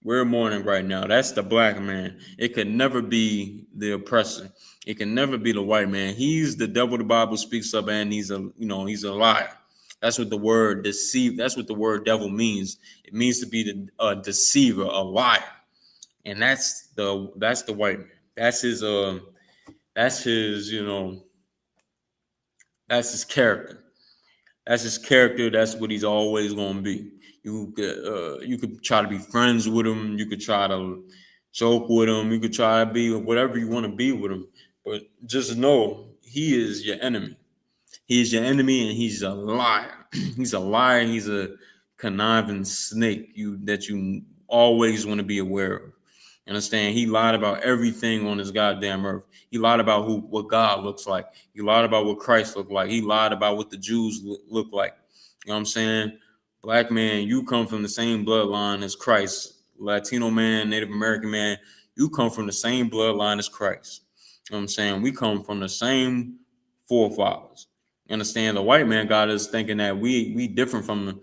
We're mourning right now. That's the black man. It could never be the oppressor. It can never be the white man. He's the devil the Bible speaks of, and he's a liar. That's what the word deceive. That's what the word devil means. It means to be a deceiver, a liar, and that's the white man. That's his that's his that's his character. That's his character. That's what he's always going to be. You could try to be friends with him. You could try to joke with him. You could try to be whatever you want to be with him. But just know he is your enemy. He is your enemy, and he's a liar. He's a liar. He's a conniving snake that you always want to be aware of. Understand? He lied about everything on this goddamn earth. He lied about what God looks like. He lied about what Christ looked like. He lied about what the Jews look like. You know what I'm saying? Black man, you come from the same bloodline as Christ. Latino man, Native American man, you come from the same bloodline as Christ. You know what I'm saying? We come from the same forefathers. You understand? The white man got us thinking that we different from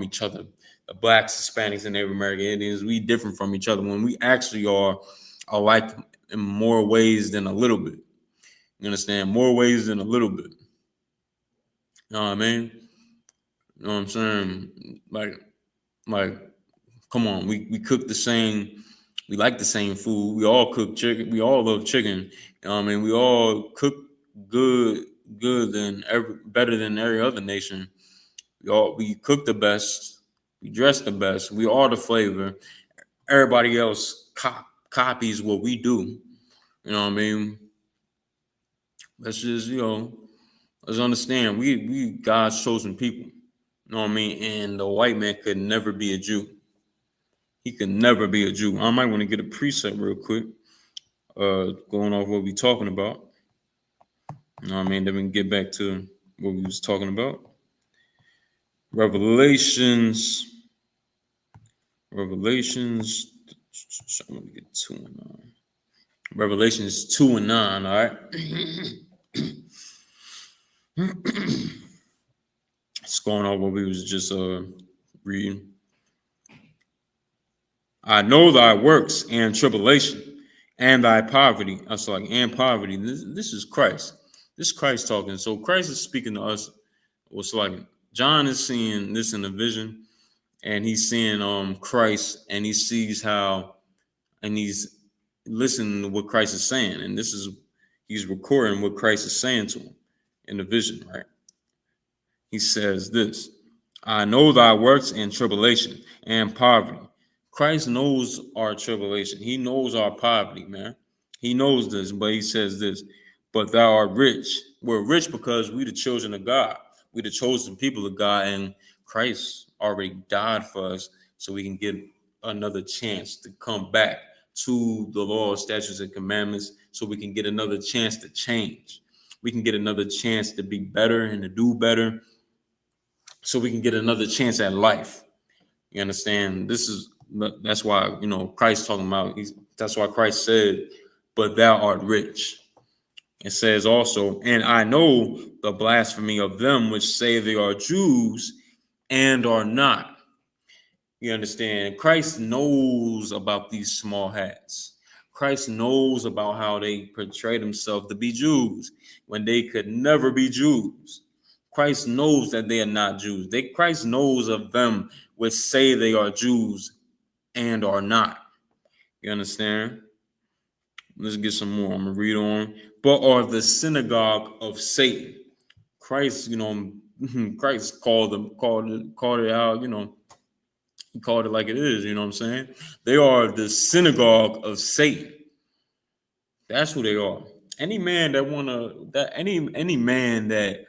each other. The blacks, Hispanics, and Native American Indians, we different from each other when we actually are alike in more ways than a little bit. You understand? More ways than a little bit. You know what I mean? You know what I'm saying? Like, come on, we cook the same, we like the same food. We all cook chicken. We all love chicken. We all cook better than every other nation. We cook the best. We dress the best. We are the flavor. Everybody else copies what we do. You know what I mean? Let's just, let's understand. We God's chosen people. You know what I mean? And the white man could never be a Jew. He could never be a Jew. I might want to get a precept real quick. Going off what we talking about. You know what I mean? Then we can get back to what we was talking about. Revelations. I'm gonna get 2 and 9. Revelations 2 and 9. All right. It's going on what we was just reading. I know thy works and tribulation and thy poverty. And poverty. This is Christ. This is Christ talking. So Christ is speaking to us. It's like John is seeing this in a vision. And he's seeing Christ, and he sees how, and he's listening to what Christ is saying, and he's recording what Christ is saying to him in the vision, right? He says this: I know thy works and tribulation and poverty. Christ knows our tribulation. He knows our poverty, man. He knows this, but he says this: but thou art rich. We're rich because we the children of God. We the chosen people of God, and Christ already died for us so we can get another chance to come back to the law, statutes, and commandments, so we can get another chance to change. We can get another chance to be better and to do better, so we can get another chance at life. You understand? That's why, Christ talking about, that's why Christ said, but thou art rich. It says also, and I know the blasphemy of them which say they are Jews and are not. You understand? Christ knows about these small hats. Christ knows about how they portray themselves to be Jews when they could never be Jews. Christ knows that they are not Jews. Christ knows of them which say they are Jews and are not. You understand? Let's get some more. I'm gonna read on. But are the synagogue of Satan. Christ, Christ called it out, he called it like it is, you know what I'm saying? They are the synagogue of Satan. That's who they are. Any man that any man that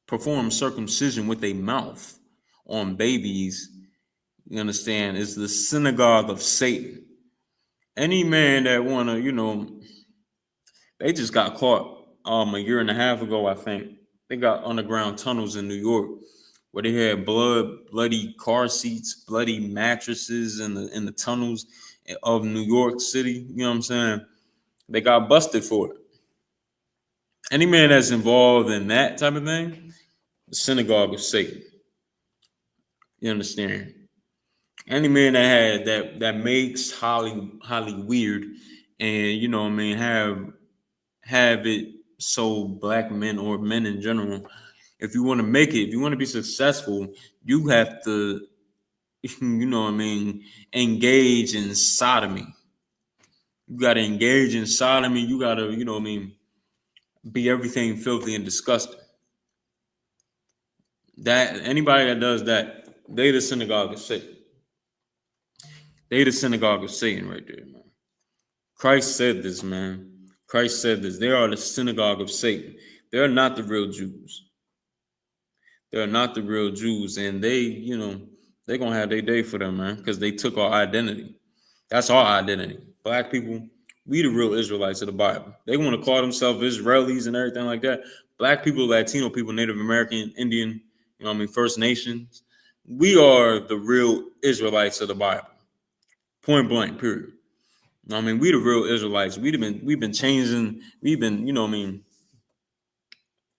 performs circumcision with a mouth on babies, you understand, is the synagogue of Satan. Any man that wanna, they just got caught a year and a half ago, I think. They got underground tunnels in New York where they had bloody car seats, bloody mattresses in the tunnels of New York City. You know what I'm saying? They got busted for it. Any man that's involved in that type of thing, the synagogue of Satan. You understand? Any man that had that makes highly weird, and have it so black men or men in general, if you want to make it, if you want to be successful, you have to, engage in sodomy. You got to engage in sodomy. You got to, be everything filthy and disgusting. That anybody that does that, they the synagogue of Satan. They the synagogue of Satan right there, man. Christ said this, man. Christ said this. They are the synagogue of Satan. They're not the real Jews. They're not the real Jews, and they're gonna have their day for them, man, because they took our identity. That's our identity. Black people, we the real Israelites of the Bible. They want to call themselves Israelis and everything like that. Black people, Latino people, Native American, Indian, First Nations. We are the real Israelites of the Bible. Point blank, period. We the real Israelites. We've been changing. We've been,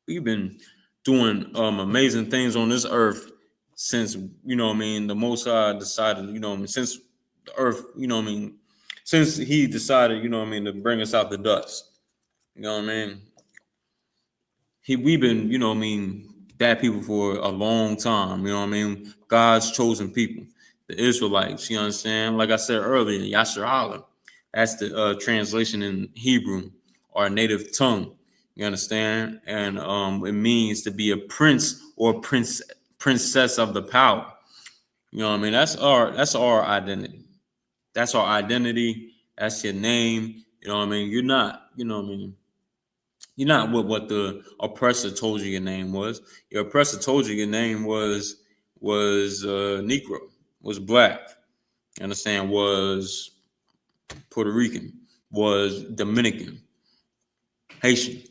we've been doing amazing things on this earth since the Most High decided, since the earth, since he decided, to bring us out the dust. You know what I mean? We've been, bad people for a long time. You know what I mean? God's chosen people, the Israelites. You understand? Like I said earlier, YAHANNA. That's the translation in Hebrew, our native tongue. You understand? And it means to be a prince or princess of the power. You know what I mean? That's our identity. That's our identity. That's your name. You know what I mean? You're not, You're not what the oppressor told you your name was. Your oppressor told you your name was Negro, was black. You understand? Was Puerto Rican, was Dominican, Haitian.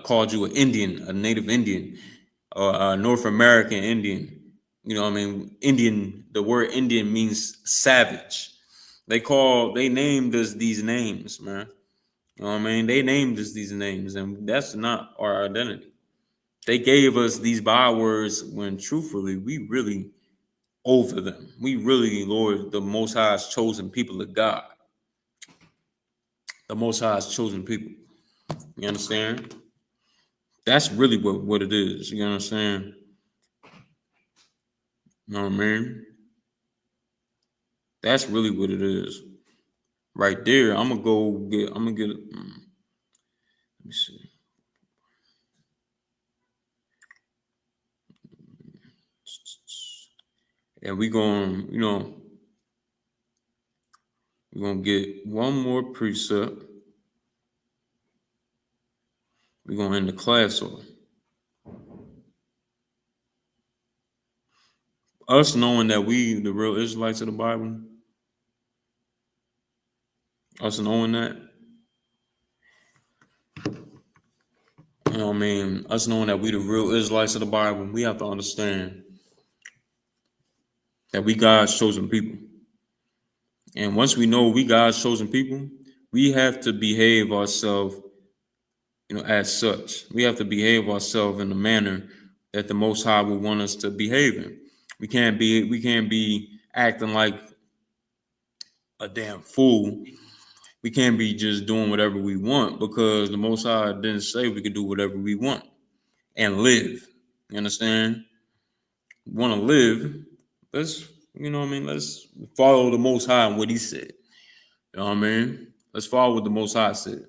Called you an Indian, a native Indian, or a North American Indian. You know what I mean? Indian, the word Indian means savage. They named us these names, man. You know what I mean? They named us these names, and that's not our identity. They gave us these bywords when truthfully, we really over them. We really, Lord, the Most High's chosen people of God. The Most High's chosen people. You understand? That's really what it is. You understand? You know what I mean? That's really what it is. Right there. I'm gonna get let me see. And we're gonna get one more precept. We're gonna end the class off. Us knowing that we the real Israelites of the Bible, us knowing that, us knowing that we the real Israelites of the Bible, we have to understand that we God's chosen people. And once we know we God's chosen people, we have to behave ourselves as such. We have to behave ourselves in the manner that the Most High will want us to behave in. We can't be acting like a damn fool. We can't be just doing whatever we want, because the Most High didn't say we could do whatever we want and live. You understand? Want to live? Let's let's follow the Most High and what He said. You know what I mean? Let's follow what the Most High said.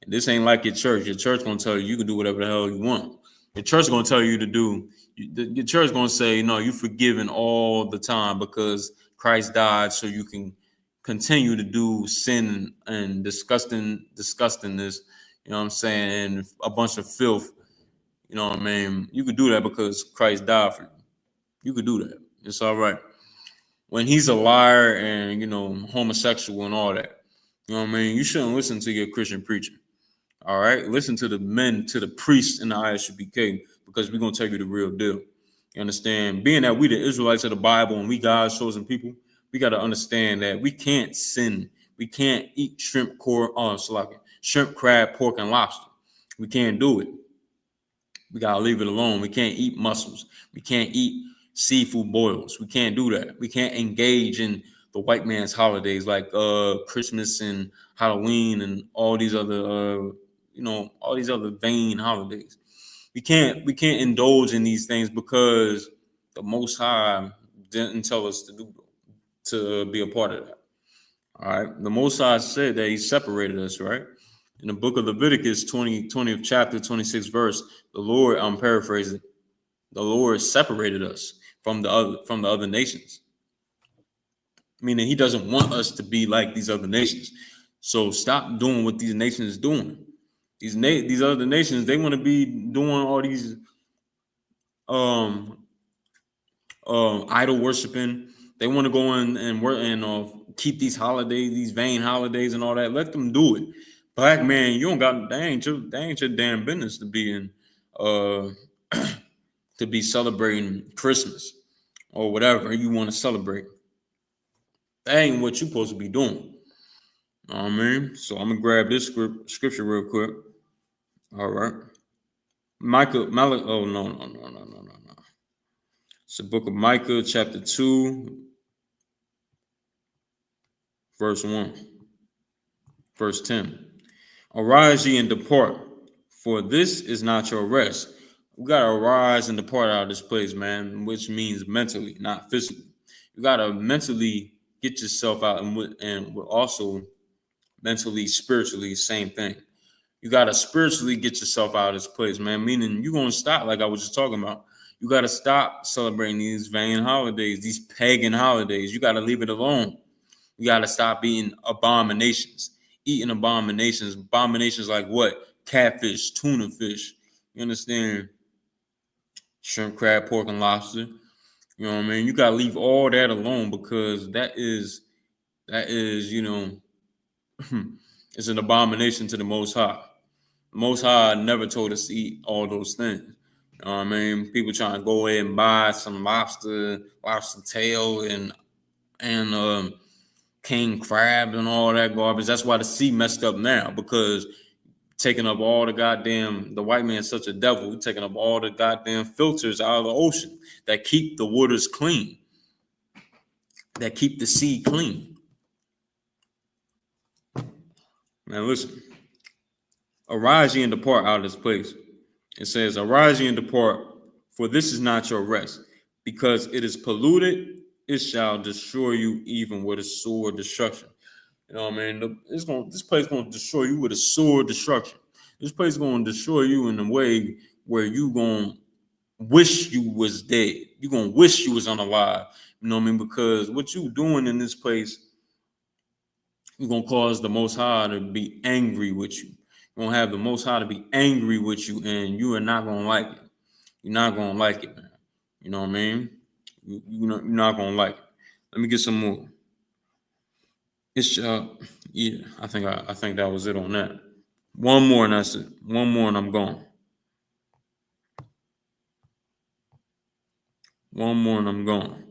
And this ain't like your church. Your church gonna tell you can do whatever the hell you want. Your church gonna tell you to do. Your church gonna say, no, you're forgiven all the time because Christ died, so you can continue to do sin and disgustingness. You know what I'm saying? And a bunch of filth. You know what I mean? You could do that because Christ died for you. You could do that. It's all right. When he's a liar and homosexual and all that, you know what I mean? You shouldn't listen to your Christian preacher. All right, listen to the men, to the priests in the I.S.U.P.K, because we're gonna tell you the real deal. You understand? Being that we the Israelites of the Bible and we God's chosen people, we got to understand that we can't sin. We can't eat shrimp, crab, pork, and lobster. We can't do it. We gotta leave it alone. We can't eat mussels. We can't eat seafood boils. We can't do that. We can't engage in the white man's holidays like Christmas and Halloween and all these other all these other vain holidays. We can't indulge in these things because the Most High didn't tell us to be a part of that. All right. The Most High said that He separated us, right? In the book of Leviticus 20th chapter, 26th verse, the Lord, I'm paraphrasing, the Lord separated us from the other nations. Meaning He doesn't want us to be like these other nations. So stop doing what these nations are doing. These other nations, they want to be doing all these idol worshiping. They want to go in and work and keep these holidays, these vain holidays and all that. Let them do it. Black man, you don't got they ain't your damn business to be in to be celebrating Christmas or whatever you want to celebrate. That ain't what you're supposed to be doing. You know what I mean? So I'm gonna grab this scripture real quick. All right. Oh no. It's the book of Micah, chapter 2, verse 1. Verse 10. Arise ye and depart, for this is not your rest. We gotta arise and depart out of this place, man, which means mentally, not physically. You gotta mentally get yourself out, and also mentally, spiritually, same thing. You gotta spiritually get yourself out of this place, man. Meaning you're gonna stop, like I was just talking about. You gotta stop celebrating these vain holidays, these pagan holidays. You gotta leave it alone. You gotta stop eating abominations. Abominations like what? Catfish, tuna fish. You understand? Shrimp, crab, pork, and lobster. You know what I mean? You gotta leave all that alone because that is, it's an abomination to the Most High. The Most High never told us to eat all those things. You know what I mean? People trying to go ahead and buy some lobster tail and king crab and all that garbage. That's why the sea messed up now, because taking up all the white man's such a devil. He's taking up all the goddamn filters out of the ocean that keep the waters clean, that keep the sea clean. Man, listen. Arise ye and depart out of this place. It says, arise ye and depart, for this is not your rest. Because it is polluted, it shall destroy you even with a sword destruction. You know what I mean? This place is going to destroy you with a sword destruction. This place is going to destroy you in a way where you going to wish you was dead. You're going to wish you was unalive. You know what I mean? Because what you doing in this place, you're going to cause the Most High to be angry with you. You're going to have the Most High to be angry with you, and you are not going to like it. You're not going to like it, man. You know what I mean? You're not going to like it. Let me get some more. It's yeah, I think that was it on that. One more and that's it. One more and I'm gone. One more and I'm gone.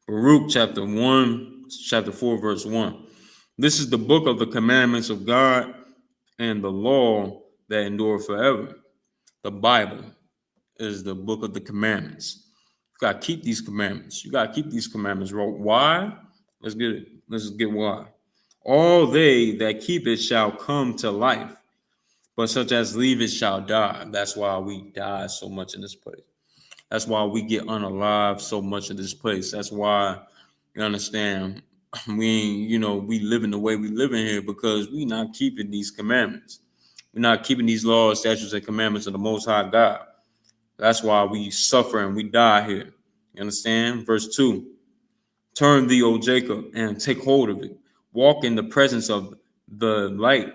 Baruch chapter 4, verse 1. This is the book of the commandments of God and the law that endure forever. The Bible is the book of the commandments. You got to keep these commandments. You got to keep these commandments. Why? Let's get it. Let's get why. All they that keep it shall come to life, but such as leave it shall die. That's why we die so much in this place. That's why we get unalive so much in this place. That's why, you understand, we living the way we live in here because we not keeping these commandments. We're not keeping these laws, statutes, and commandments of the Most High God. That's why we suffer and we die here. You understand? Verse 2. Turn thee, O Jacob, and take hold of it. Walk in the presence of the light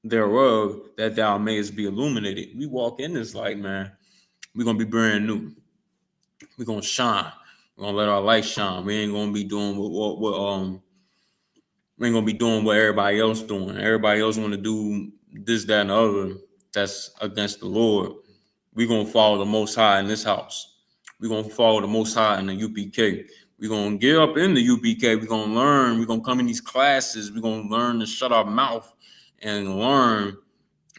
thereof, that thou mayest be illuminated. We walk in this light, man. We're going to be brand new. We're going to shine. We're going to let our light shine. We ain't going to be doing we ain't going to be doing what everybody else doing. Everybody else want to do this, that, and the other. That's against the Lord. We're going to follow the Most High in this house. We're going to follow the Most High in the UPK. We're going to get up in the UPK. We're going to learn. We're going to come in these classes. We're going to learn to shut our mouth and learn,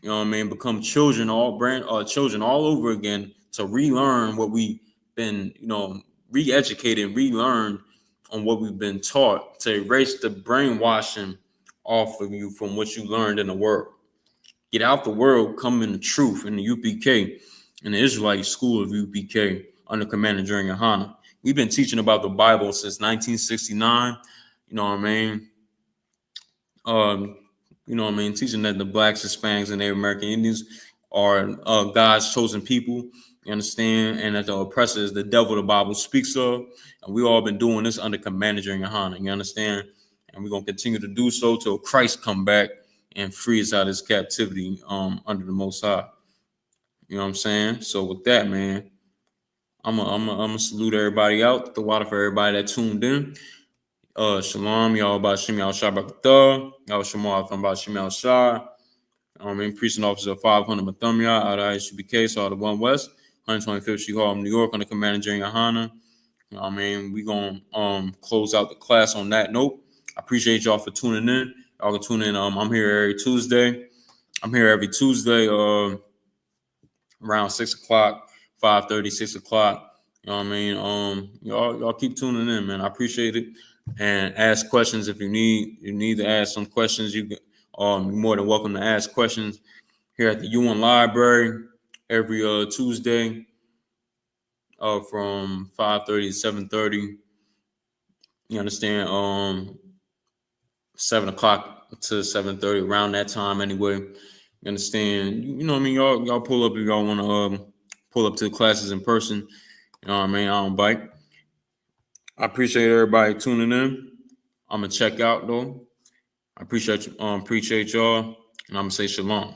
you know what I mean, become children all over again, to relearn what we've been, re-educated, relearn on what we've been taught, to erase the brainwashing off of you from what you learned in the world. Get out the world, come in the truth in the UPK, in the Israelite school of UPK under Commander during YAHANNA. We've been teaching about the Bible since 1969. You know what I mean? Teaching that the Blacks, Hispanics, and Native American Indians are God's chosen people. You understand? And that the oppressor is the devil the Bible speaks of. And we've all been doing this under Commander during YAHANNA. You understand? And we're going to continue to do so till Christ come back and free us out of this captivity under the Most High. You know what I'm saying? So with that, man, I'm gonna salute everybody out. The water for everybody that tuned in. Shalom, y'all about Shimi al-Shabbat, y'all Shamar from about Shimi al-Shah. Precinct officer 500 Mathumya out of I.S.U.P.K, so out of 1 West, 125th Street Hall, New York, under Commander General YAHANNA. You know what I mean? We're gonna close out the class on that note. I appreciate y'all for tuning in. Y'all can tune in. I'm here every Tuesday. I'm here every Tuesday around 6 o'clock, 5:30, 6 o'clock. You know what I mean? Y'all keep tuning in, man. I appreciate it. And ask questions if you need to ask some questions. You're more than welcome to ask questions here at the UN Library every Tuesday from 5:30 to 7:30. You understand? 7 o'clock to 7:30, around that time anyway. You understand? You know what I mean? Y'all pull up if y'all want to pull up to the classes in person. You know what I mean? I don't bite. I appreciate everybody tuning in. I'm gonna check out though. I appreciate y'all, and I'm gonna say shalom.